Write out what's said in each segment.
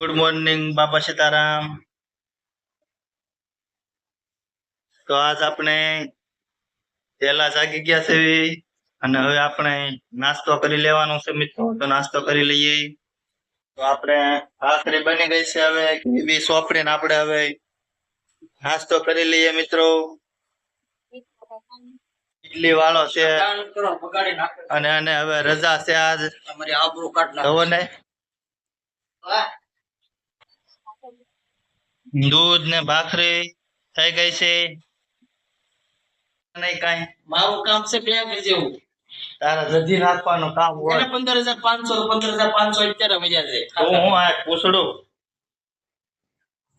Good morning બાપા સીતારામ। તો આજ આપણે પહેલા જાગી ગયા છે અને હવે આપણે નાસ્તો કરી લેવાનો છે મિત્રો। તો નાસ્તો કરી લઈએ। તો આપણે ભાખરી બની ગઈ છે, હવે બી સોપડીને આપણે હવે નાસ્તો કરી લઈએ મિત્રો। ઇડલી વાળો છે અને અને હવે રજા છે આજ અમારી આબરૂ કાઢ નાખો ને। દૂધ ને ભાખરી થઈ ગઈ છે। નહીં કાંઈ મારું કામ છે બેગ જેવું, તારા જજી નાખવાનું કામ હોય। 15,500 15,500 અત્યારે મજા છે। હું આ પૂછડું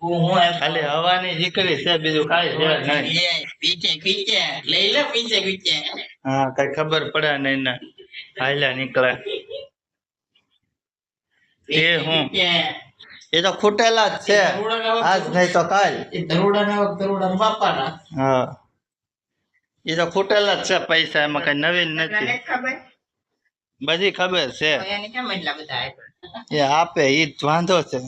હું ખાલી હવાની દીકરી છે, બીજું કાંઈ છે નહીં। પીછે પીછે લઈ લે પીછે પીછે। હા, કઈ ખબર પડે નહીં ને હાલ્યા નીકળે એ હું એ તો ખૂટેલા જ છે, આજ નહીં તો કાલ। દરોડા બાપાના હા, એ તો ખૂટેલા જ છે પૈસા, એમાં કઈ નવીન નથી। બધી ખબર છે, એ આપે ઈ જ વાંધો છે।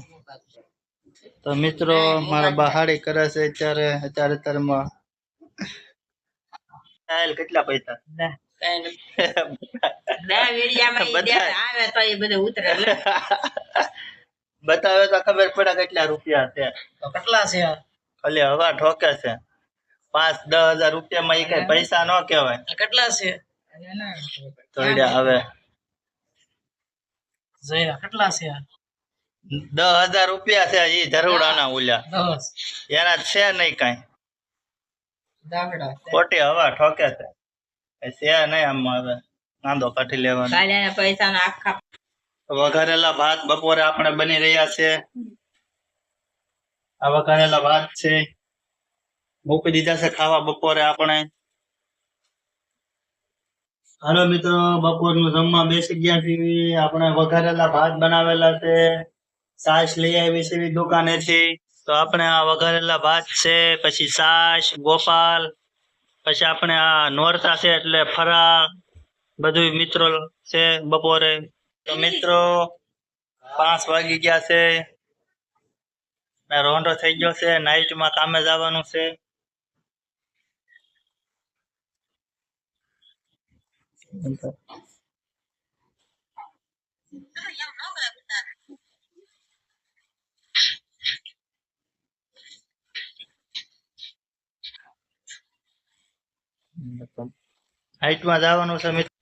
તો મિત્રો મારા બહાડી કરે છે અત્યારમાં કેટલા પૈસા બતાવે તો ખબર પડે કેટલા રૂપિયા છે। તો કેટલા છે? ખાલી હવા ઠોકે છે। 5-10 હજાર રૂપિયામાં એ કઈ પૈસા ન કહેવાય। કેટલા છે તો હવે કેટલા છે? 10,000 રૂપિયા છે, એ ધરુડાના ઉલ્યા એના છે નહીં કઈ, ખોટી હવા ઠોકે છે નહીં। આમાં હવે નાંદો કાઢી લેવાનો। પૈસા આખા વઘારેલા ભાત બપોરે આપણે બની રહ્યા છે। આ વઘારેલા ભાત છે, મૂકી દીધા છે ખાવા બપોરે આપણે। હાલો મિત્રો, બપોરનું જમવા બેસી ગયા છીએ। આપણે વઘારેલા ભાત બનાવેલા છે, છાશ લઈ આવી છે દુકાનેથી। તો આપણે આ વઘારેલા ભાત છે, પછી છાશ ગોપાલ, પછી આપણે આ નોરતા છે એટલે ફરાળ બધું મિત્રો છે બપોરે। તો મિત્રો 5 વાગી ગયા છે, રોંઢો થઈ ગયો છે, નાઈટમાં કામે જવાનું છે। નાઈટમાં જવાનું છે મિત્રો।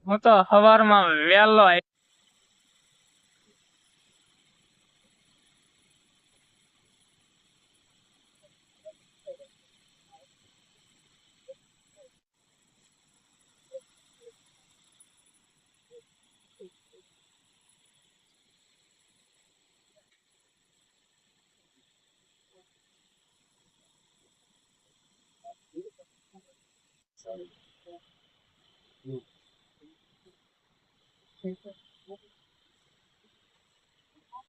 હું તો સવારમાં વહેલો